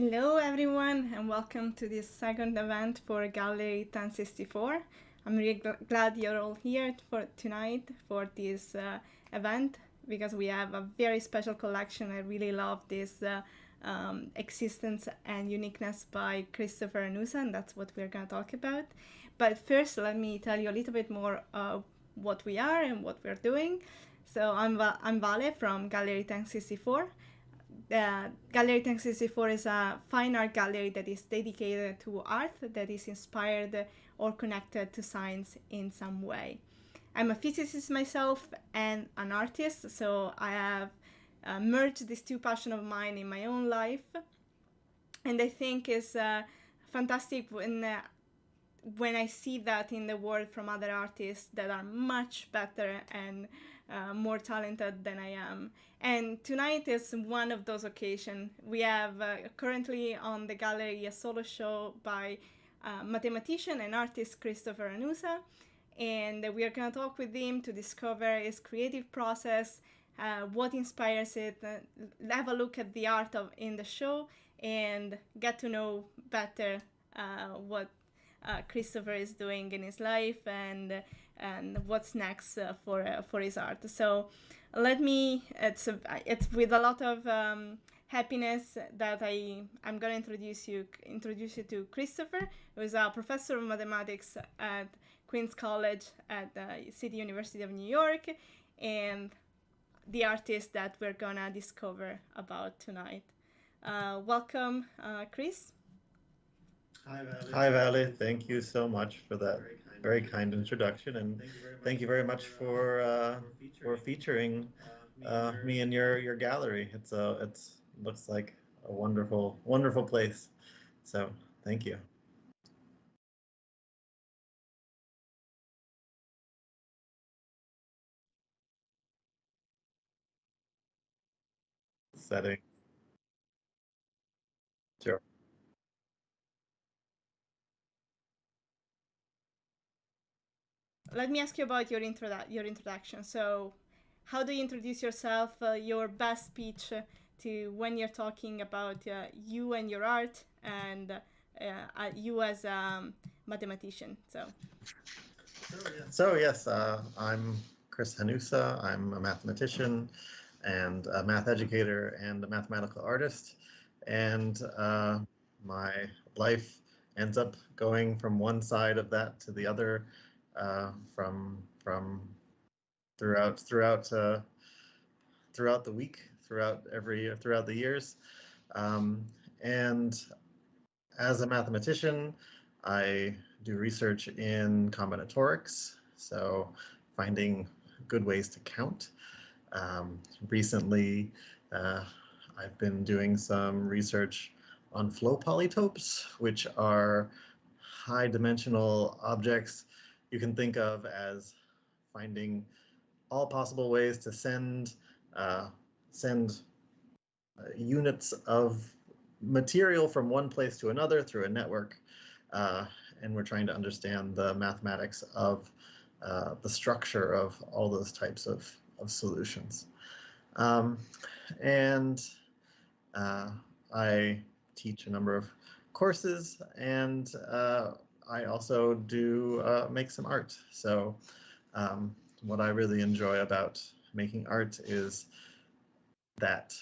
Hello everyone and welcome to this second event for Gallery 1064. I'm really glad you're all here for tonight for this event because we have a very special collection. I really love this Existence and Uniqueness by Christopher Hanusa, and that's what we're going to talk about. But first, let me tell you a little bit more what we are and what we're doing. So I'm Vale from Gallery 1064. Gallery 1064 is a fine art gallery that is dedicated to art that is inspired or connected to science in some way. I'm a physicist myself and an artist, so I have merged these two passions of mine in my own life, and I think it's fantastic when I see that in the world from other artists that are much better and more talented than I am. And tonight is one of those occasions. We have currently on the gallery a solo show by mathematician and artist Christopher Hanusa, and we are going to talk with him to discover his creative process, what inspires it, have a look at the art in the show, and get to know better what Christopher is doing in his life and what's next for his art. So it's with a lot of happiness that I'm gonna introduce you to Christopher, who is a professor of mathematics at Queen's College at the City University of New York, and the artist that we're gonna discover about tonight. Welcome, Chris. Hi, Valley. Thank you so much for that very kind introduction, and thank you very much for featuring me in your gallery. It's looks like a wonderful place. So thank you. Setting. Sure. Let me ask you about your introduction. So, how do you introduce yourself? Your best speech to when you're talking about you and your art, and you as a mathematician. So yes, I'm Chris Hanusa. I'm a mathematician and a math educator and a mathematical artist. And my life ends up going from one side of that to the other, from throughout throughout the week, throughout the years. Um, and as a mathematician, I do research in combinatorics, so finding good ways to count. Um, Recently, uh, I've been doing some research on flow polytopes, which are high dimensional objects you can think of as finding all possible ways to uh, send units of material from one place to another through a network. Uh, and we're trying to understand the mathematics of the structure of all those types of solutions. Um, and I teach a number of courses, and I also do make some art. So what I really enjoy about making art is that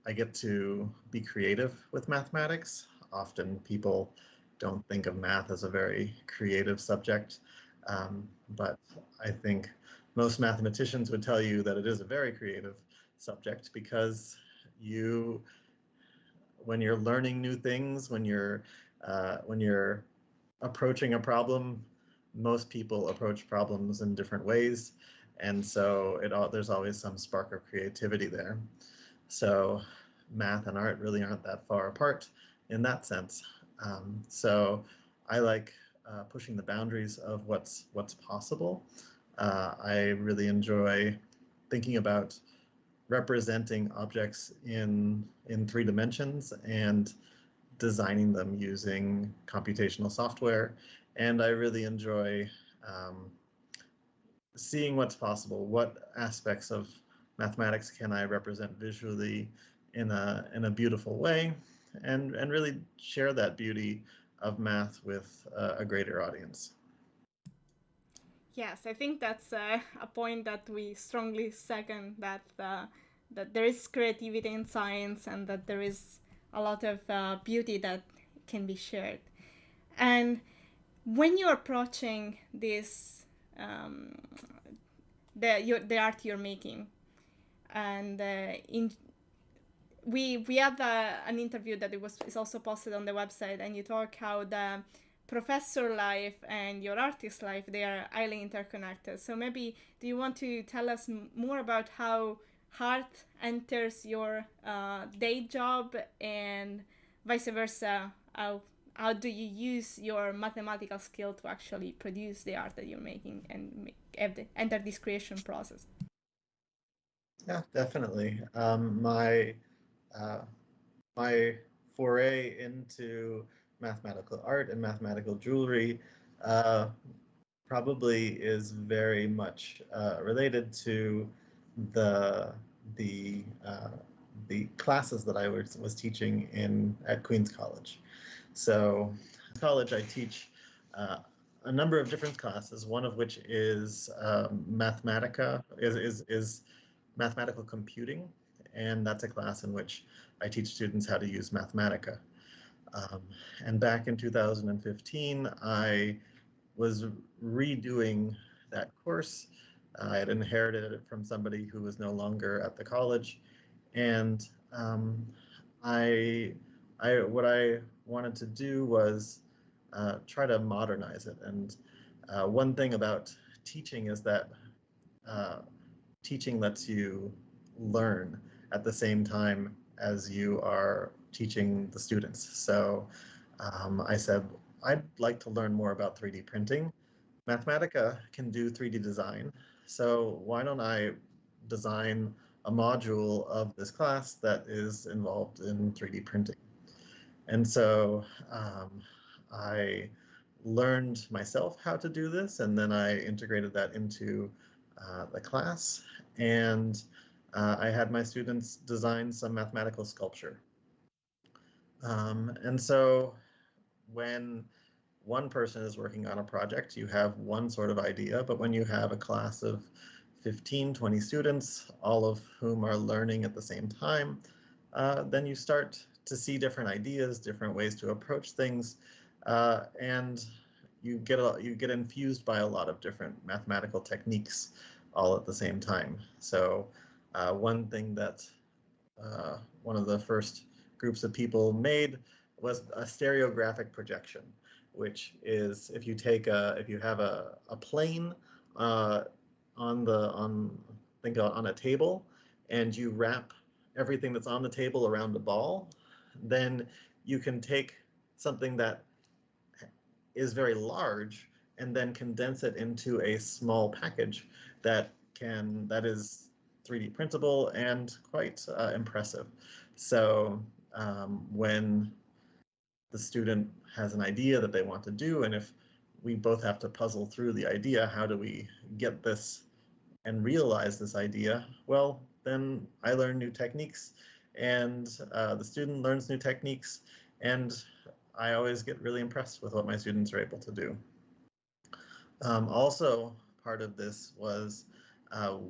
I get to be creative with mathematics. Often people don't think of math as a very creative subject, but I think most mathematicians would tell you that it is a very creative subject because you, when you're learning new things, when you're approaching a problem, most people approach problems in different ways, and so there's always some spark of creativity there. So math and art really aren't that far apart in that sense. So I like pushing the boundaries of what's possible. I really enjoy thinking about representing objects in three dimensions and designing them using computational software. And I really enjoy um, seeing what's possible. What aspects of mathematics can I represent visually in a beautiful way? and really share that beauty of math with a greater audience. Yes, I think that's a point that we strongly second, that there is creativity in science and that there is a lot of beauty that can be shared. And when you're approaching this, the art you're making, and we had an interview that is also posted on the website, and you talk how the professor life and your artist life, they are highly interconnected. So maybe do you want to tell us more about how art enters your day job, and vice versa, how do you use your mathematical skill to actually produce the art that you're making and enter this creation process? Yeah, definitely. Uh, my foray into mathematical art and mathematical jewelry uh, probably is very much related to the the uh, the classes that I was teaching in at Queens College. So, college I teach uh, a number of different classes. One of which is Mathematica is mathematical computing, and that's a class in which I teach students how to use Mathematica. Um, and back in 2015, I was redoing that course. I had inherited it from somebody who was no longer at the college, and um, I, what I wanted to do was try to modernize it. And one thing about teaching is that uh, teaching lets you learn at the same time as you are teaching the students. So I said, I'd like to learn more about 3D printing. Mathematica can do 3D design, so why don't I design a module of this class that is involved in 3D printing? And so I learned myself how to do this, and then I integrated that into the class. And I had my students design some mathematical sculpture. And so when one person is working on a project, you have one sort of idea, but when you have a class of 15, 20 students, all of whom are learning at the same time, then you start to see different ideas, different ways to approach things, and you get infused by a lot of different mathematical techniques all at the same time. So one thing that one of the first groups of people made was a stereographic projection, which is if you have a plane uh, on think on a table, and you wrap everything that's on the table around the ball, then you can take something that is very large and then condense it into a small package that is 3D printable and quite impressive. So when the student has an idea that they want to do, and if we both have to puzzle through the idea, how do we get this and realize this idea? Well, then I learn new techniques, and the student learns new techniques, and I always get really impressed with what my students are able to do. Also, part of this was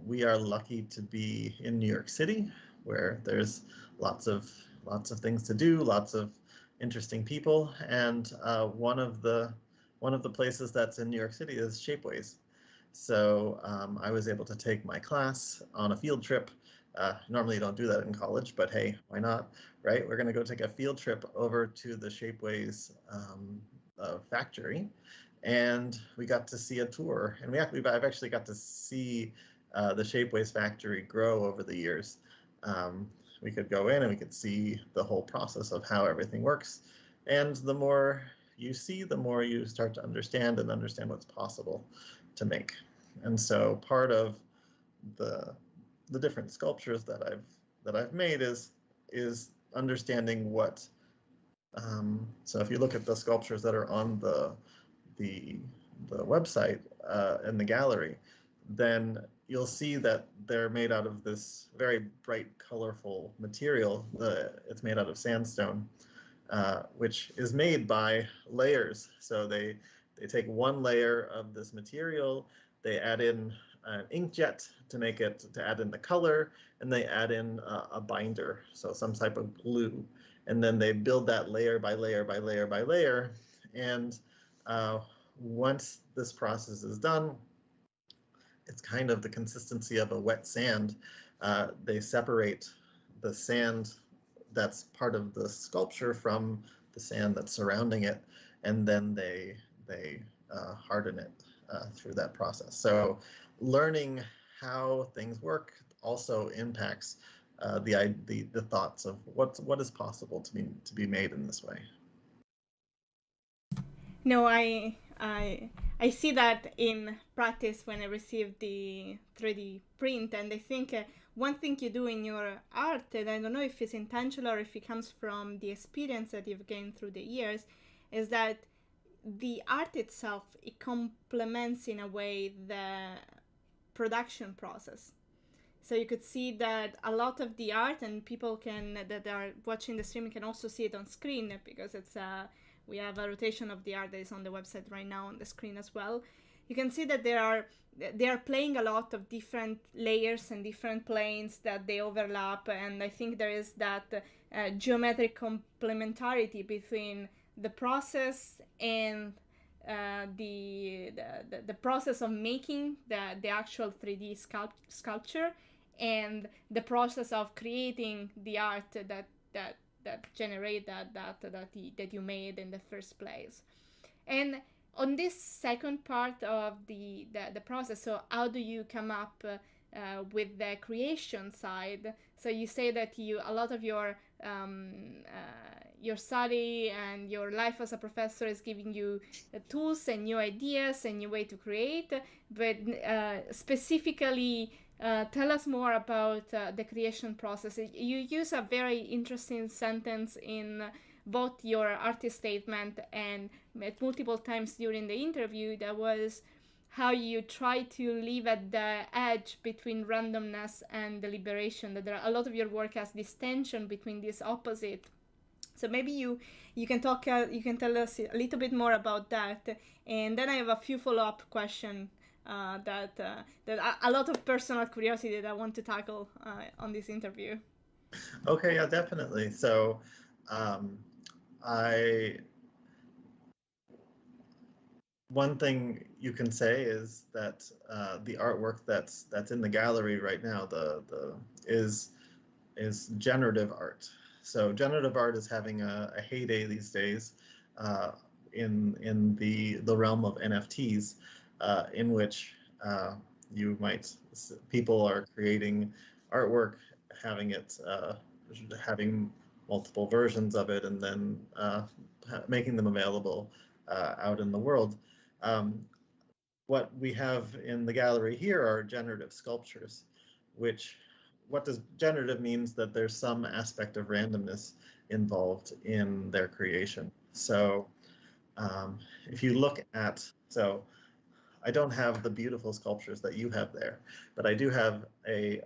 we are lucky to be in New York City, where there's lots of things to do, lots of interesting people, and one of the places that's in New York City is Shapeways. So I was able to take my class on a field trip. Normally you don't do that in college, but hey, why not, right? We're going to go take a field trip over to the Shapeways factory, and we got to see a tour. And I've actually got to see the Shapeways factory grow over the years. Um, we could go in and we could see the whole process of how everything works. And the more you see, the more you start to understand what's possible to make. And so part of the different sculptures that I've made is understanding what. So if you look at the sculptures that are on the the website in the gallery, then you'll see that they're made out of this very bright, colorful material. It's made out of sandstone. which is made by layers. So they take one layer of this material, they add in an inkjet to make it to add in the color, and they add in a binder, so some type of glue, and then they build that layer by layer by layer by layer. And once this process is done, it's kind of the consistency of a wet sand. They separate the sand that's part of the sculpture from the sand that's surrounding it, and then they harden it through that process. So learning how things work also impacts the thoughts of what is possible to be made in this way. No, I see that in practice when I receive the 3D print, and I think one thing you do in your art, and I don't know if it's intentional or if it comes from the experience that you've gained through the years, is that the art itself, it complements in a way the production process. So you could see that a lot of the art, and people can that are watching the stream can also see it on screen, because it's we have a rotation of the art that is on the website right now on the screen as well. You can see that they are playing a lot of different layers and different planes that they overlap, and I think there is that geometric complementarity between the process and the process of making the actual 3D sculpture, and the process of creating the art that generate that you made in the first place. And on this second part of the process, so how do you come up with the creation side? So you say that a lot of your study and your life as a professor is giving you tools and new ideas and new way to create, but specifically tell us more about the creation process. You use a very interesting sentence in both your artist statement and multiple times during the interview, that was how you try to live at the edge between randomness and deliberation, that there are a lot of your work has this tension between this opposite. So maybe you can talk you can tell us a little bit more about that, and then I have a few follow-up questions that a lot of personal curiosity that I want to tackle on this interview. Okay, yeah, definitely. So I one thing you can say is that the artwork that's in the gallery right now is generative art. So generative art is having a heyday these days in the realm of NFTs, in which you might people are creating artwork, having it having multiple versions of it, and then making them available out in the world. Um, what we have in the gallery here are generative sculptures, which what does generative means that there's some aspect of randomness involved in their creation. So if you look at, so I don't have the beautiful sculptures that you have there, but I do have a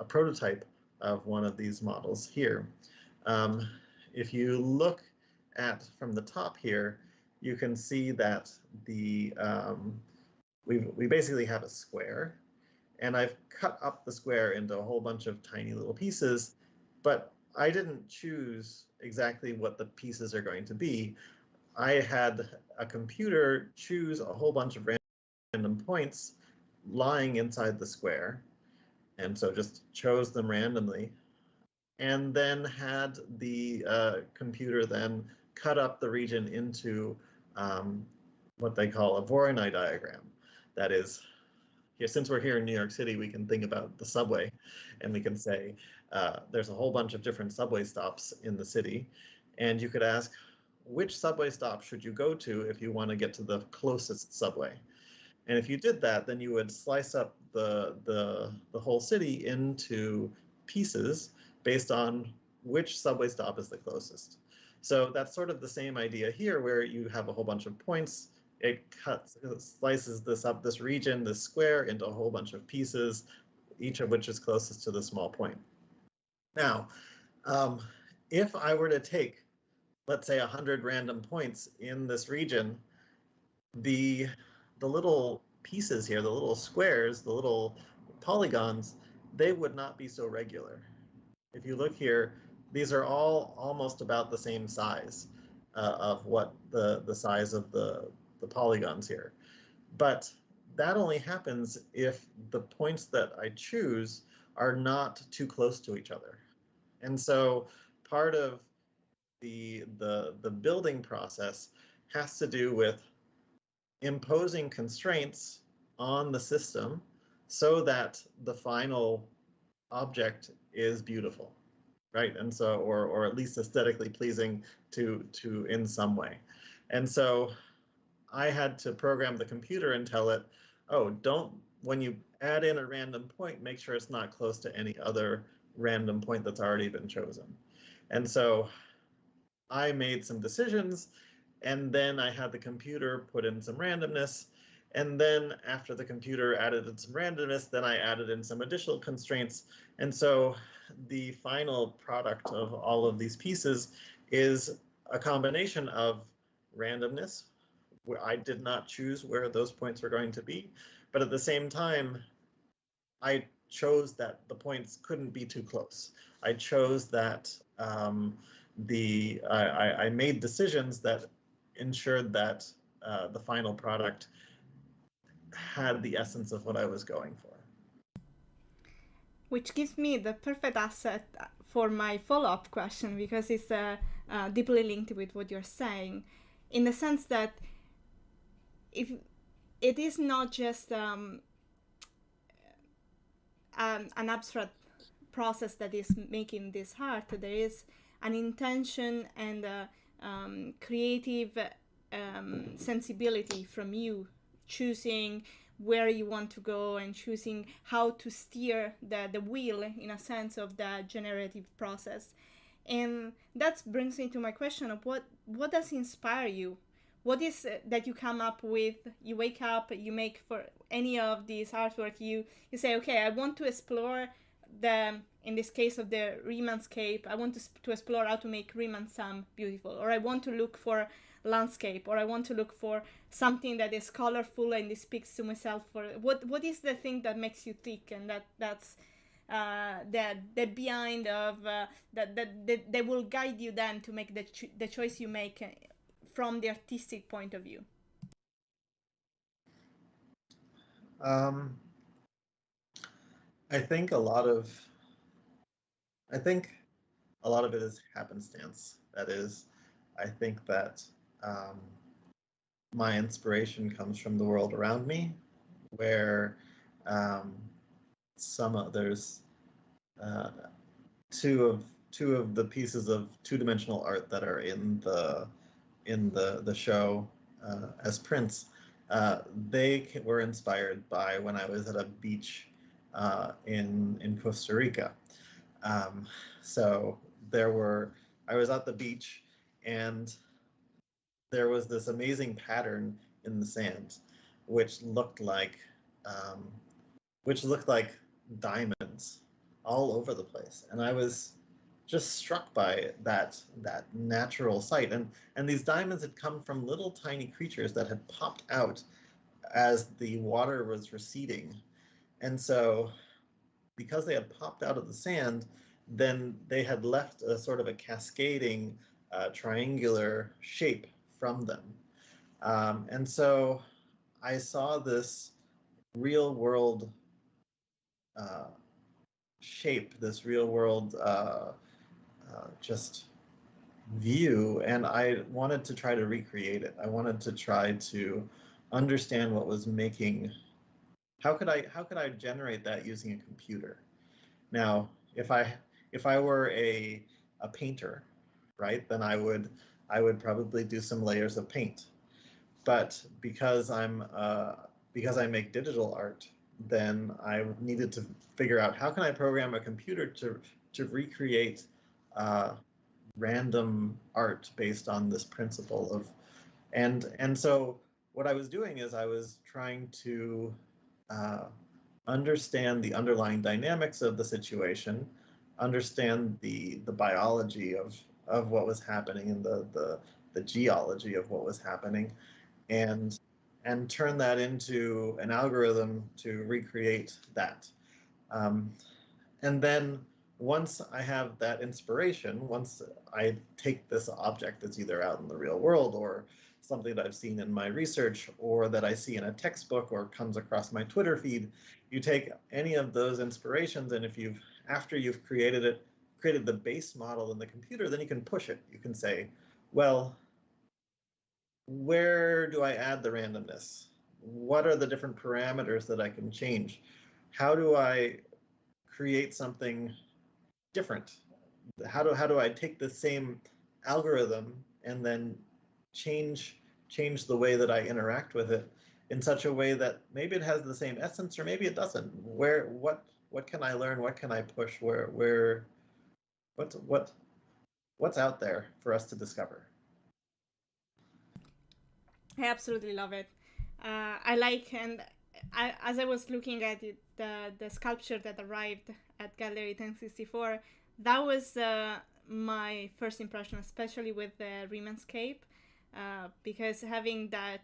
prototype of one of these models here. If you look at from the top here, you can see that we basically have a square, and I've cut up the square into a whole bunch of tiny little pieces, but I didn't choose exactly what the pieces are going to be. I had a computer choose a whole bunch of random points lying inside the square, and so just chose them randomly, and then had the computer then cut up the region into what they call a Voronoi diagram. That is, here, since we're here in New York City, we can think about the subway, and we can say there's a whole bunch of different subway stops in the city, and you could ask, which subway stop should you go to if you want to get to the closest subway? And if you did that, then you would slice up the whole city into pieces based on which subway stop is the closest. So that's sort of the same idea here, where you have a whole bunch of points. It slices this region, this square, into a whole bunch of pieces, each of which is closest to the small point. Now, if I were to take, let's say, 100 random points in this region, the little pieces here, the little squares, the little polygons, they would not be so regular. If you look here, these are all almost about the same size of what the size of the polygons here. But that only happens if the points that I choose are not too close to each other. And so part of the building process has to do with imposing constraints on the system so that the final object is beautiful, right? And so, or at least aesthetically pleasing to in some way. And so I had to program the computer and tell it, oh, don't, when you add in a random point, make sure it's not close to any other random point that's already been chosen. And so I made some decisions, and then I had the computer put in some randomness. And then after the computer added in some randomness, then I added in some additional constraints. And so the final product of all of these pieces is a combination of randomness, where I did not choose where those points were going to be, but at the same time, I chose that the points couldn't be too close. I chose that I made decisions that ensured that the final product had the essence of what I was going for. Which gives me the perfect asset for my follow-up question, because it's deeply linked with what you're saying, in the sense that if it is not just an abstract process that is making this art, there is an intention and a creative sensibility from you, choosing where you want to go and choosing how to steer the wheel, in a sense, of the generative process. And that brings me to my question of what does inspire you? What is that you come up with? You wake up, you make for any of these artwork, you say, okay, I want to explore in this case of the Riemannscape, I want to explore how to make Riemann sum beautiful, or I want to look for landscape, or I want to look for something that is colorful and it speaks to myself. For what is the thing that makes you tick, and that's the behind of that will guide you then to make the choice you make from the artistic point of view? Um, I think a lot of I think a lot of it is happenstance. That is, I think that my inspiration comes from the world around me, where um, there's uh, two of the pieces of two-dimensional art that are in the show as prints. They were inspired by when I was at a beach in Costa Rica. Um, so I was at the beach, and there was this amazing pattern in the sand, which looked like um, diamonds all over the place, and I was just struck by that natural sight. And these diamonds had come from little tiny creatures that had popped out as the water was receding, and so because they had popped out of the sand, then they had left a sort of a cascading triangular shape from them. And so I saw this real world uh, shape, this real world just view, and I wanted to try to recreate it. I wanted to try to understand what was making. How could I generate that using a computer? Now, if I were a painter, right, then I would probably do some layers of paint. But because I make digital art, then I needed to figure out how can I program a computer to recreate uh, random art based on this principle of and so what I was doing is I was trying to uh, understand the underlying dynamics of the situation, understand the biology of what was happening and the geology of what was happening, and turn that into an algorithm to recreate that. Um, and then once I have that inspiration, once I take this object that's either out in the real world or something that I've seen in my research or that I see in a textbook or comes across my Twitter feed, you take any of those inspirations, and if you've, after you've created it, created the base model in the computer, then you can push it. You can say, well, where do I add the randomness? What are the different parameters that I can change? How do I create something different? How do I take the same algorithm and then change the way that I interact with it in such a way that maybe it has the same essence or maybe it doesn't? Where what can I learn? What can I push? Where what's out there for us to discover? I absolutely love it. I like, and as I was looking at it, the sculpture that arrived at Gallery 1064, that was my first impression, especially with the Riemannscape, because having that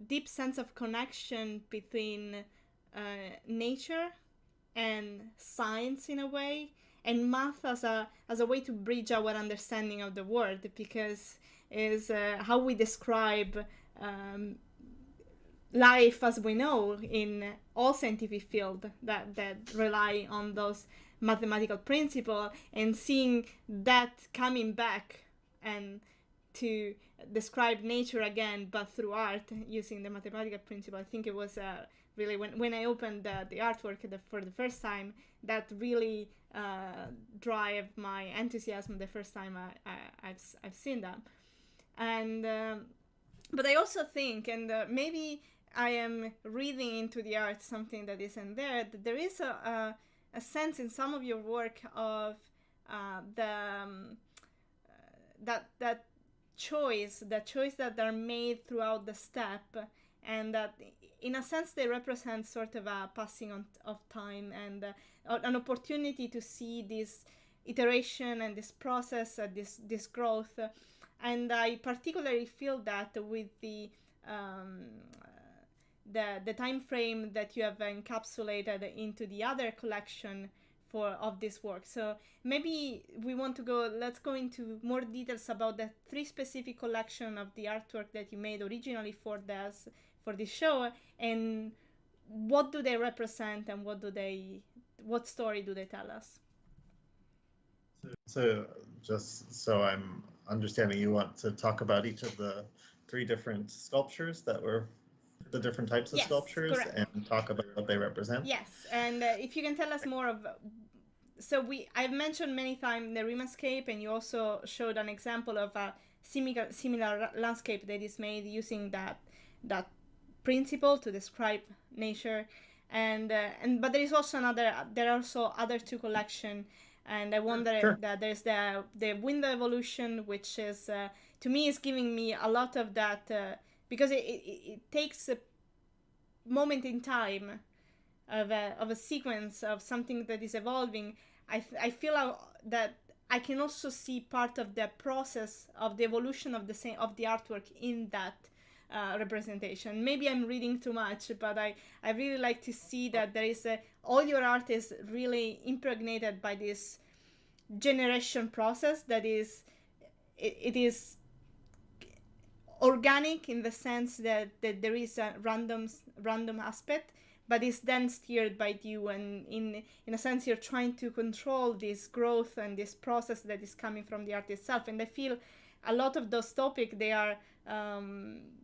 deep sense of connection between nature and science in a way, and math as a way to bridge our understanding of the world, because is how we describe life as we know in all scientific field that rely on those mathematical principle, and seeing that coming back and to describe nature again but through art using the mathematical principle. I think it was really when I opened the artwork for the first time, that really drive my enthusiasm the first time I've seen that. And but I also think, and maybe I am reading into the art something that isn't there, that there is a sense in some of your work of that choice that are made throughout the step, and that in a sense they represent sort of a passing of time, and an opportunity to see this iteration and this process, this growth. And I particularly feel that with the time frame that you have encapsulated into the other collection of this work. So maybe let's go into more details about the three specific collection of the artwork that you made originally for this show, and what do they represent, and what story do they tell us? So just so I'm understanding, you want to talk about each of the three different sculptures that were the different types of Yes, sculptures correct. and talk about what they represent? Yes, and if you can tell us more of, so I've mentioned many times the Riemannscape, and you also showed an example of a similar landscape that is made using that principle to describe nature, and but there are also other two collection, and I wonder Sure. that there's the window evolution, which is to me is giving me a lot of that, because it takes a moment in time of a sequence of something that is evolving. I feel that I can also see part of the process of the evolution of the artwork in that representation. Maybe I'm reading too much, but I really like to see that there is all your art is really impregnated by this generation process that is it is organic in the sense that there is a random aspect, but it's then steered by you, and in a sense you're trying to control this growth and this process that is coming from the art itself. And I feel a lot of those topics, they are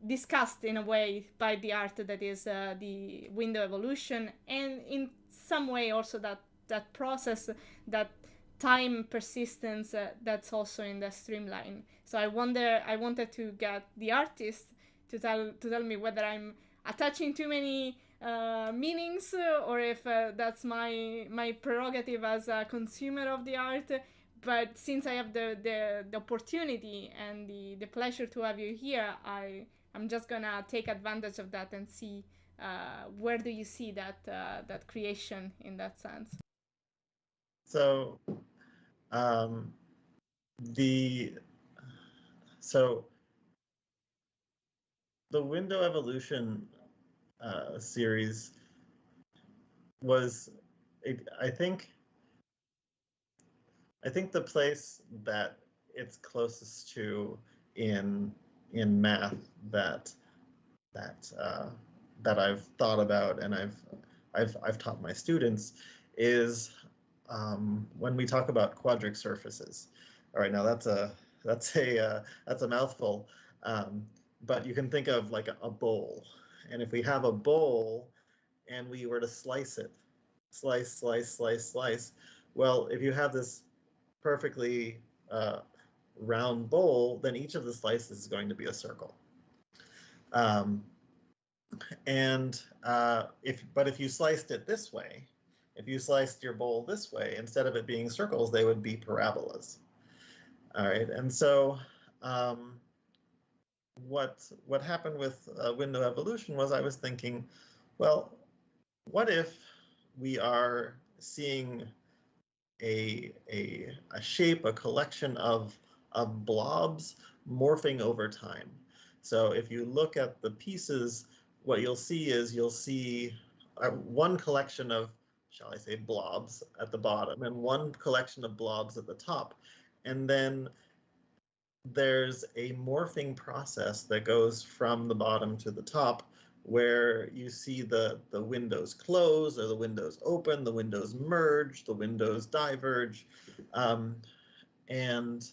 discussed in a way by the art that is the window evolution, and in some way also that process, that time persistence, that's also in the streamline. So I wanted to get the artist to tell me whether I'm attaching too many meanings, or if that's my prerogative as a consumer of the art. But since I have the opportunity and the pleasure to have you here, I'm just gonna take advantage of that and see where do you see that creation in that sense. So um, the so the window evolution series was, I think, the place that it's closest to in math that that uh, that I've thought about and I've taught my students is when we talk about quadric surfaces. All right, now that's a mouthful, um, but you can think of like a bowl, and if we have a bowl and we were to slice it, slice, slice, slice, slice, well, if you have this perfectly round bowl, then each of the slices is going to be a circle. Um, and if you sliced it this way, if you sliced your bowl this way, instead of it being circles, they would be parabolas. All right, and so um, what happened with window evolution was I was thinking, well, what if we are seeing a shape, a collection of blobs morphing over time. So if you look at the pieces, what you'll see one collection of, shall I say, blobs at the bottom and one collection of blobs at the top. And then there's a morphing process that goes from the bottom to the top where you see the windows close or the windows open, the windows merge, the windows diverge. Um, and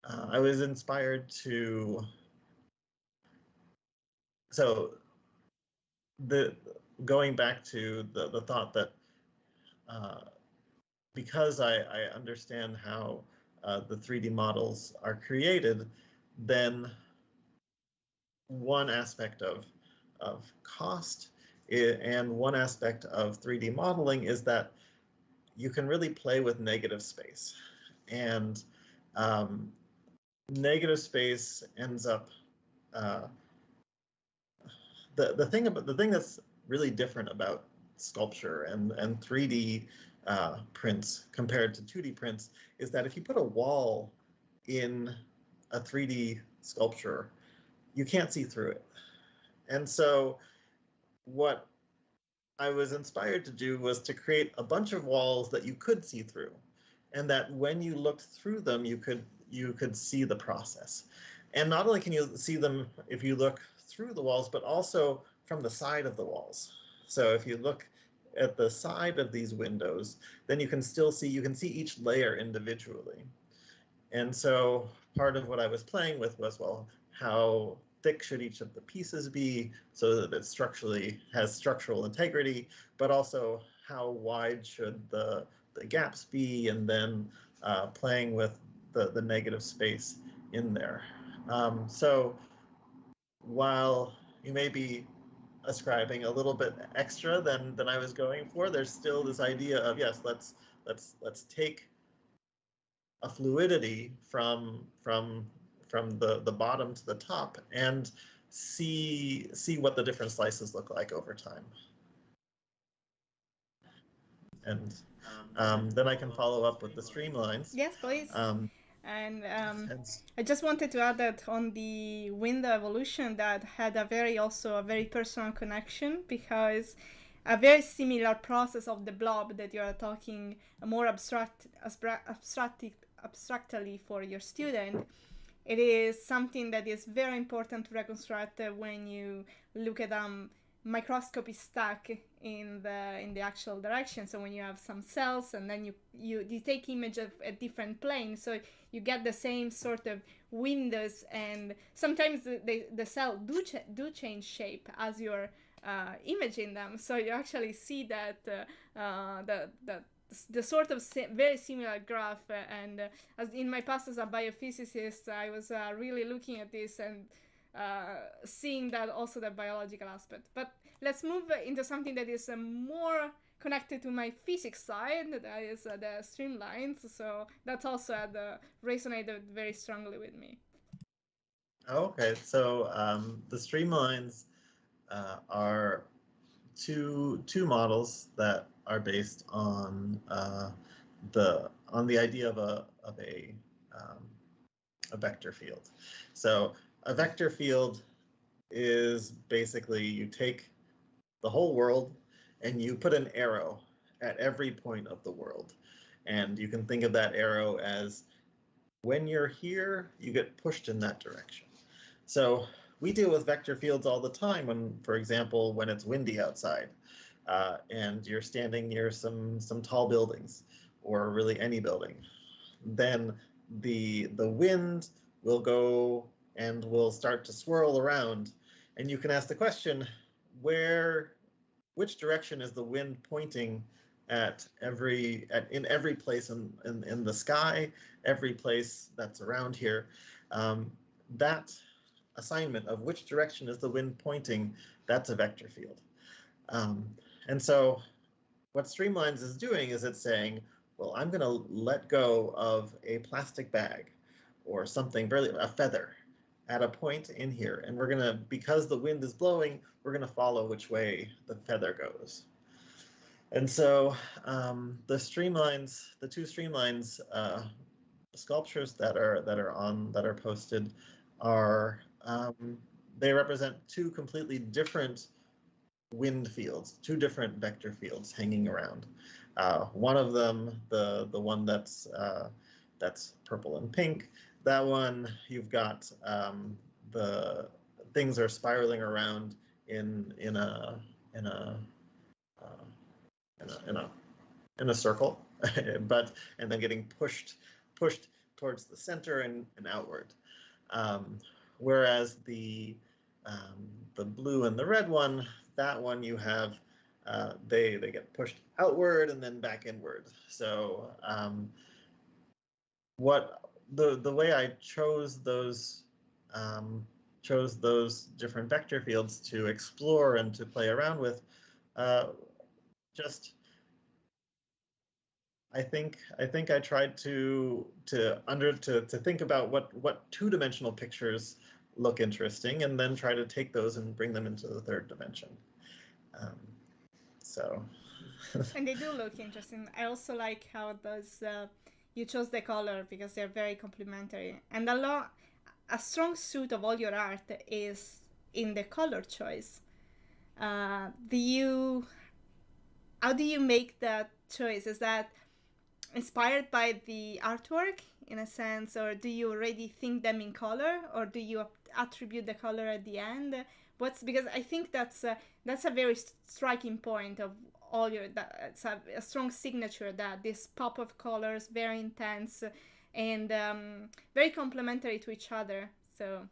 I was inspired to, so the going back to the thought that uh, because I understand how the 3D models are created, then one aspect of cost and one aspect of 3D modeling is that you can really play with negative space. And um, negative space ends up uh, the thing that's really different about sculpture and 3D prints compared to 2D prints is that if you put a wall in a 3D sculpture, you can't see through it. And so what I was inspired to do was to create a bunch of walls that you could see through, and that when you looked through them, you could see the process. And not only can you see them if you look through the walls, but also from the side of the walls. So if you look at the side of these windows, then you can see each layer individually. And so part of what I was playing with was, well, how thick should each of the pieces be so that it structurally has structural integrity, but also how wide should the gaps be, and then playing with the negative space in there. So while you may be ascribing a little bit extra than I was going for, there's still this idea of, yes, let's take a fluidity from the bottom to the top and see what the different slices look like over time. And then I can follow up with the streamlines. Yes, please. Um, And and I just wanted to add that on the window evolution that had a very personal connection, because a very similar process of the blob that you are talking more abstractly for your student, it is something that is very important to reconstruct when you look at microscopy stack in the actual direction. So when you have some cells and then you take image of a different plane, so you get the same sort of windows, and sometimes the cell do change shape as you're imaging them. So you actually see that the sort of very similar graph, and as in my past as a biophysicist, I was really looking at this and seeing that also the biological aspect. But let's move into something that is more connected to my physics side, that is the streamlines. So that's also resonated very strongly with me. okay, so the streamlines are two models that are based on on the idea of um, a vector field. So a vector field is basically you take the whole world and you put an arrow at every point of the world. And you can think of that arrow as when you're here, you get pushed in that direction. So we deal with vector fields all the time when, for example, when it's windy outside and you're standing near some tall buildings or really any building. Then the wind will go and will start to swirl around, and you can ask the question, which direction is the wind pointing in every place in the sky, every place that's around here. That assignment of which direction is the wind pointing, that's a vector field. Um, and so what Streamlines is doing is it's saying, well, I'm going to let go of a plastic bag or something, a feather at a point in here. And we're going to, because the wind is blowing, we're going to follow which way the feather goes. And so the two Streamlines sculptures that are posted are they represent two completely different wind fields, two different vector fields hanging around. One of them, the one that's purple and pink, that one you've got the things are spiraling around in a circle, and then getting pushed towards the center and outward. Whereas the blue and the red one, that one you have they get pushed outward and then back inward. So what the way I chose those different vector fields to explore and to play around with, just I think I tried to think about what two-dimensional pictures look interesting, and then try to take those and bring them into the third dimension. So. And they do look interesting. I also like how those you chose the color because they're very complementary. And a strong suit of all your art is in the color choice. How do you make that choice? Is that inspired by the artwork in a sense, or do you already think them in color, or do you attribute the color at the end? Because I think that's a very striking point of all your, it's a strong signature that this pop of colors, very intense and very complementary to each other. So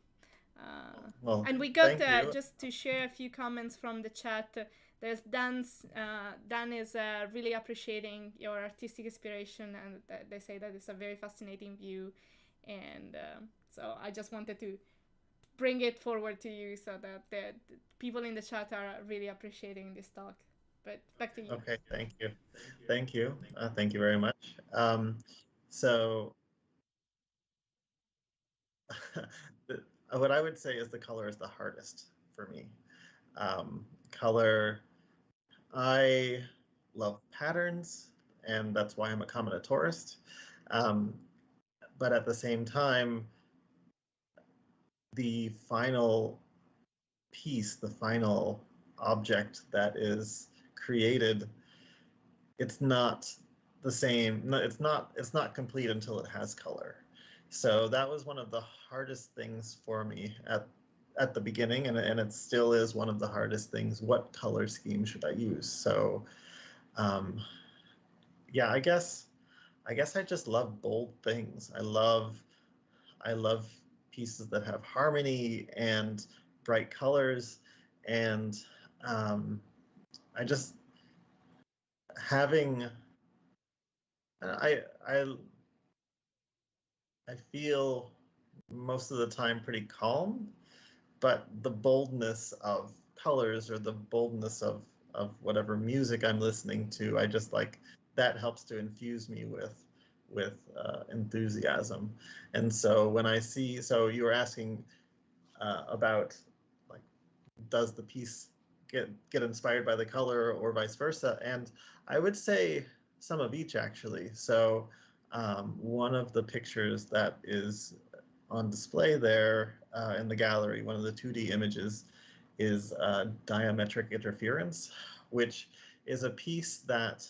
Well, and we got thank you. just to share a few comments from the chat. There's Dan is really appreciating your artistic inspiration, and they say that it's a very fascinating view, and so I just wanted to bring it forward to you so that the people in the chat are really appreciating this talk. But back to you. Okay, thank you. Thank you very much. So what I would say is the color is the hardest for me. Color, I love patterns, and that's why I'm a combinatorist. But at the same time, the final piece, the final object that is created, it's not the same. No, it's not complete until it has color. So that was one of the hardest things for me at the beginning, and it still is one of the hardest things. What color scheme should I use? So yeah, I guess I just love bold things. I love pieces that have harmony and bright colors, and I just having I feel most of the time pretty calm, but the boldness of colors or the boldness of whatever music I'm listening to, I just like that helps to infuse me with enthusiasm. And so when I see, so you were asking about like, does the piece get inspired by the color or vice versa? And I would say some of each actually. So one of the pictures that is on display there in the gallery, one of the 2D images, is diametric interference, which is a piece that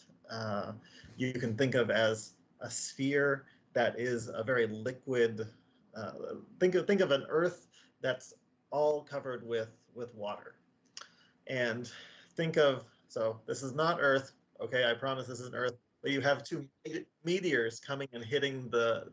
you can think of as a sphere that is a very liquid. Think of an Earth that's all covered with water, and think of, so this is not Earth. Okay, I promise this isn't Earth. But you have two meteors coming and hitting the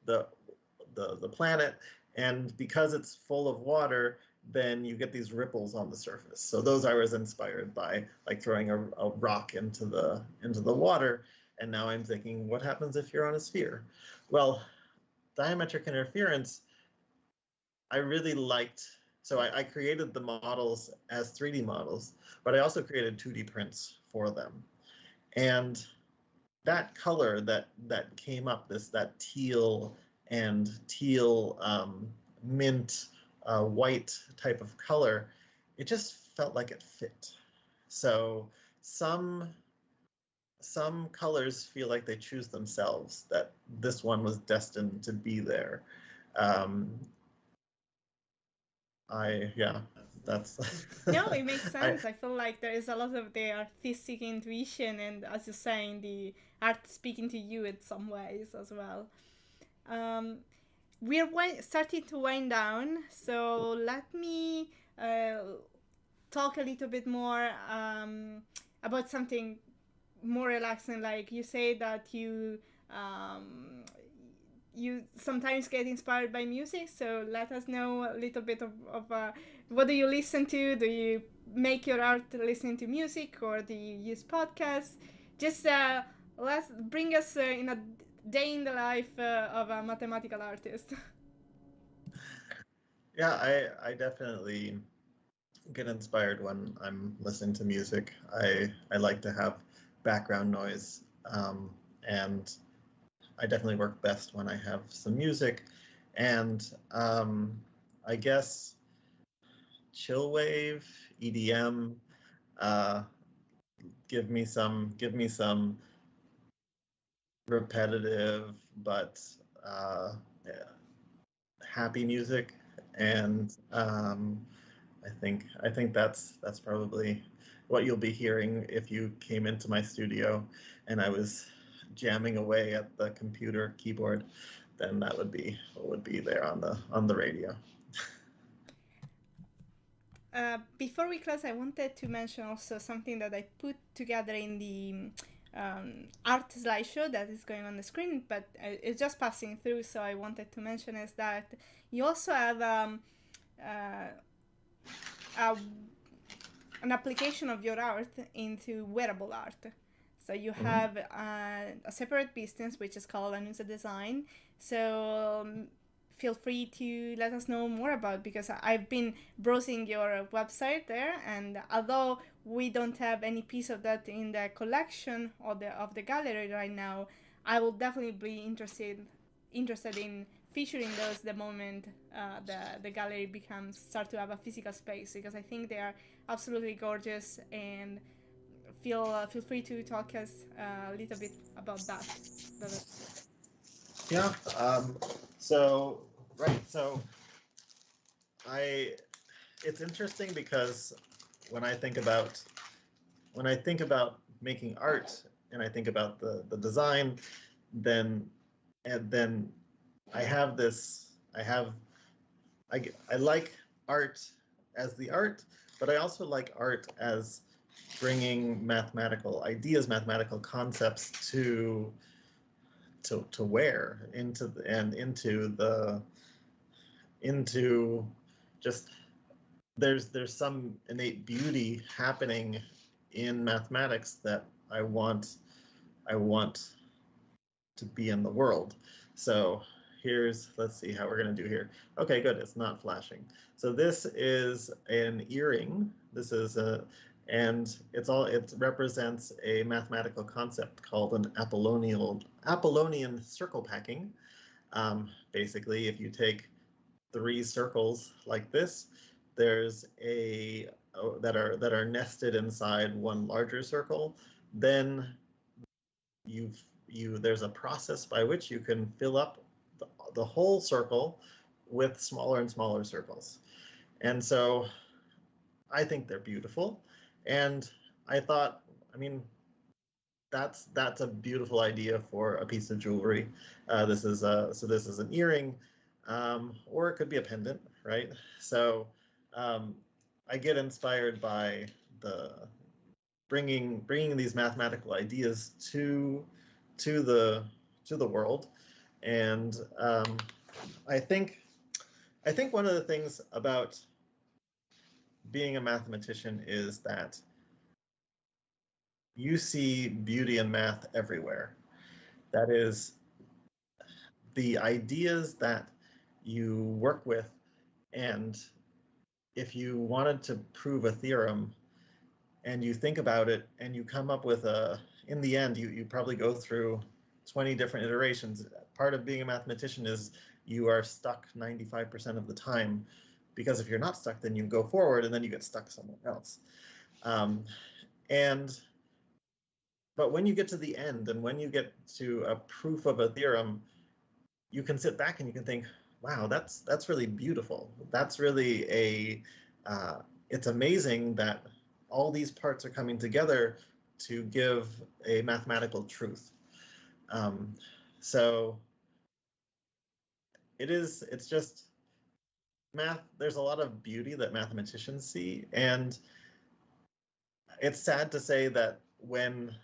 the planet, and because it's full of water, then you get these ripples on the surface. So those I was inspired by, like throwing a rock into the water. And now I'm thinking, what happens if you're on a sphere? Well, diametric interference, I really liked. So I created the models as 3D models, but I also created 2D prints for them. And that color that came up, that teal and teal mint white type of color, it just felt like it fit. So some colors feel like they choose themselves, that this one was destined to be there. Um, yeah, that's No, it makes I sense. I feel like there is a lot of the artistic intuition, and as you're saying, the art speaking to you in some ways as well. Um, we're starting to wind down, so let me talk a little bit more about something more relaxing. Like you say that um, you sometimes get inspired by music, so let us know a little bit of what do you listen to. Do you make your art listening to music, or do you use podcasts? Just let's bring us in a day in the life of a mathematical artist. yeah, I definitely get inspired when I'm listening to music. I like to have background noise, and I definitely work best when I have some music. And I guess chill wave, EDM, uh, give me some repetitive but uh, happy music, and I think that's probably what you'll be hearing if you came into my studio and I was jamming away at the computer keyboard. Then that would be what would be there on the radio. Before we close, I wanted to mention also something that I put together in the art slideshow that is going on the screen, but it's just passing through. So I wanted to mention is that you also have uh, a an application of your art into wearable art. So you Mhm. have a separate business which is called Hanusa Design. So feel free to let us know more about, because I've been browsing your website there, and although we don't have any piece of that in the collection or the gallery right now, I will definitely be interested in featuring those the moment the gallery becomes start to have a physical space, because I think they are absolutely gorgeous, and feel free to talk us a little bit about that. Yeah. So right. So I it's interesting because when I think about making art and I think about the design, then then I have this I have I like art as the art, but I also like art as bringing mathematical ideas, mathematical concepts to where into and into just there's some innate beauty happening in mathematics that I want to be in the world. So let's see how we're going to do here. Okay, good. It's not flashing. So this is an earring. This is and it represents a mathematical concept called an Apollonian circle packing. Basically, if you take three circles like this, there's that are nested inside one larger circle, then there's a process by which you can fill up the whole circle with smaller and smaller circles. And so I think they're beautiful. And I thought, I mean, that's a beautiful idea for a piece of jewelry. This is an earring, or it could be a pendant, right? So um, I get inspired by the bringing these mathematical ideas to the to the world, and I think I think one of the things about being a mathematician is that you see beauty in math everywhere. That is, the ideas that you work with, and if you wanted to prove a theorem and you think about it and you come up with in the end, you probably go through 20 different iterations. Part of being a mathematician is you are stuck 95% of the time, because if you're not stuck, then you go forward and then you get stuck somewhere else. Um, and but when you get to the end and when you get to a proof of a theorem, you can sit back and you can think, wow, that's really beautiful. That's really it's amazing that all these parts are coming together to give a mathematical truth. Um, so it's just math. There's a lot of beauty that mathematicians see, and it's sad to say that when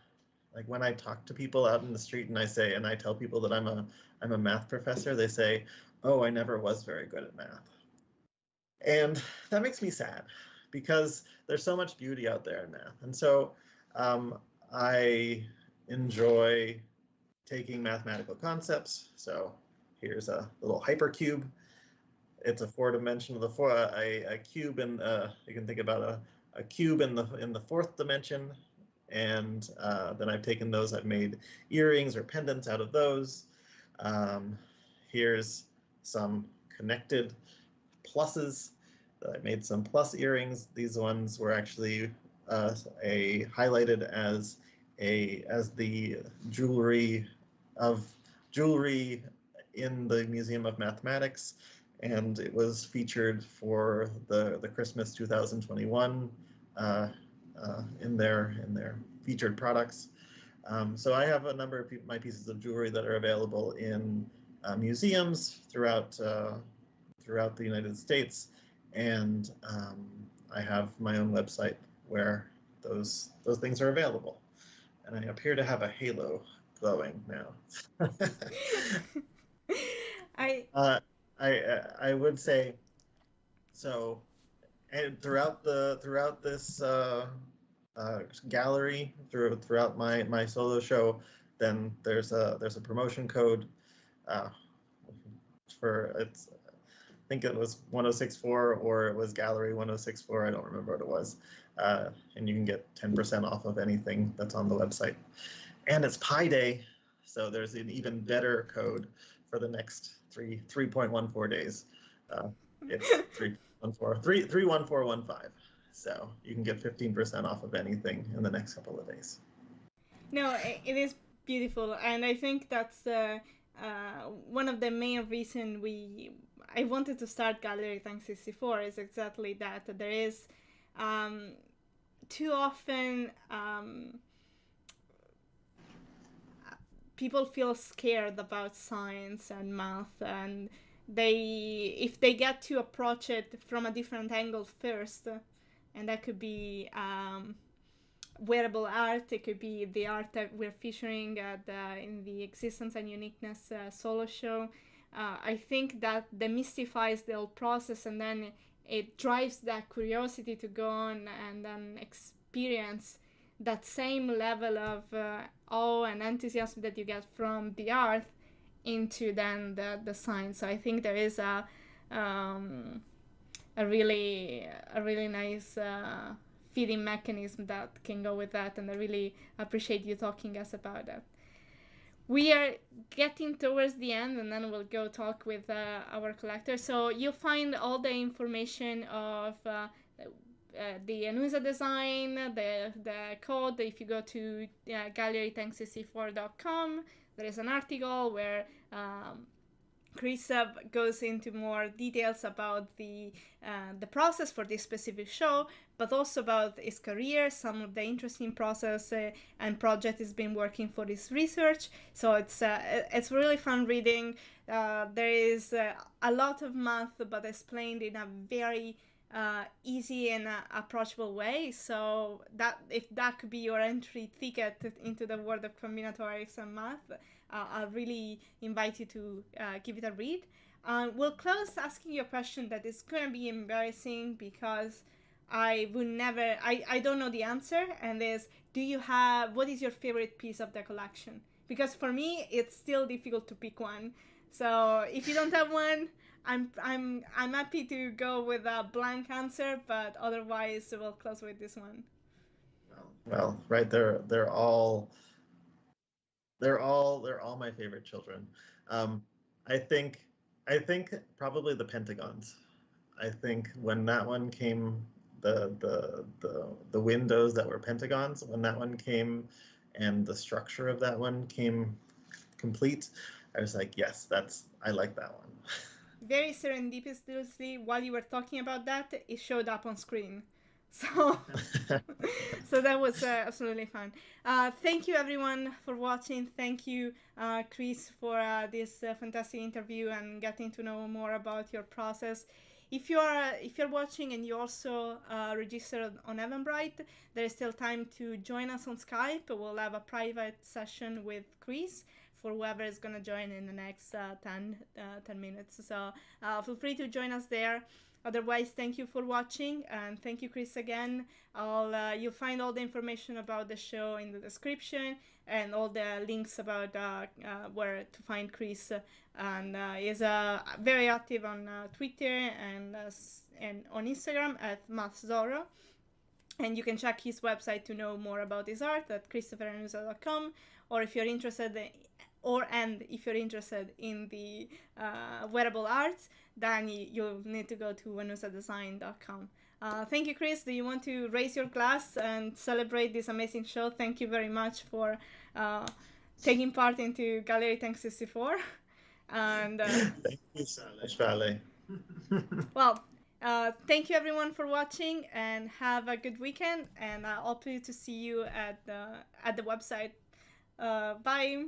I talk to people out in the street and I tell people that I'm a math professor, they say, "Oh, I never was very good at math." And that makes me sad, because there's so much beauty out there in math. And so I enjoy taking mathematical concepts. So here's a little hypercube. It's a four-dimensional, a cube, and you can think about a cube in the fourth dimension. And then I've taken those, I've made earrings or pendants out of those. Here's some connected pluses. I made some plus earrings. These ones were actually highlighted as the jewelry of jewelry in the Museum of Mathematics, and it was featured for the Christmas 2021 in their featured products. So I have a number of my pieces of jewelry that are available in museums throughout the United States, and I have my own website where those things are available. And I appear to have a halo glowing now. I uh, I would say so. And throughout this gallery, throughout my solo show, then there's a promotion code uh, for it's. I think it was 1064 or it was Gallery 1064. I don't remember what it was. And you can get 10% off of anything that's on the website. And it's Pi Day, so there's an even better code for the next 3.14 days. It's 31415. So you can get 15% off of anything in the next couple of days. No, it is beautiful, and I think that's one of the main reason I wanted to start Gallery Tank 64 is exactly that. There is too often people feel scared about science and math, and if they get to approach it from a different angle first, and that could be wearable art, it could be the art that we're featuring in the Existence and Uniqueness solo show. I think that demystifies the whole process, and then it drives that curiosity to go on and then experience that same level of awe and enthusiasm that you get from the art into then the science. So I think there is a really nice feeding mechanism that can go with that, and I really appreciate you talking us about that. We are getting towards the end, and then we'll go talk with our collector. So you'll find all the information of the Hanusa design, the code. If you go to gallery1064.com, there is an article where Chris goes into more details about the process for this specific show, but also about his career, some of the interesting process and project he's been working for his research. So it's really fun reading. There is a lot of math, but explained in a very easy and approachable way. So that if that could be your entry ticket into the world of combinatorics and math, I'll really invite you to give it a read. We'll close asking you a question that is going to be embarrassing because I don't know the answer, and is, what is your favorite piece of the collection? Because for me, it's still difficult to pick one. So if you don't have one, I'm happy to go with a blank answer, but otherwise we'll close with this one. Well, right, they're all my favorite children. I think probably the pentagons. I think when that one came, the windows that were pentagons, when that one came, and the structure of that one came complete, I was like, yes, I like that one. Very serendipitously, while you were talking about that, it showed up on screen. So, so that was absolutely fun. Thank you everyone for watching. Thank you, Chris, for this fantastic interview and getting to know more about your process. If you're watching and you also registered on Eventbrite, there is still time to join us on Skype. We'll have a private session with Chris for whoever is going to join in the next 10 minutes. So feel free to join us there. Otherwise, thank you for watching, and thank you, Chris, again. You'll find all the information about the show in the description, and all the links about where to find Chris. And he's very active on Twitter and on Instagram at MathZorro. And you can check his website to know more about his art at christopherhanusa.com. Or if you're interested if you're interested in the wearable arts, then you'll need to go to hanusadesign.com. Thank you, Chris. Do you want to raise your glass and celebrate this amazing show? Thank you very much for taking part into Gallery 1064. And thank you so much, Vale. Well, thank you everyone for watching, and have a good weekend. And I hope to see you at the website. Bye.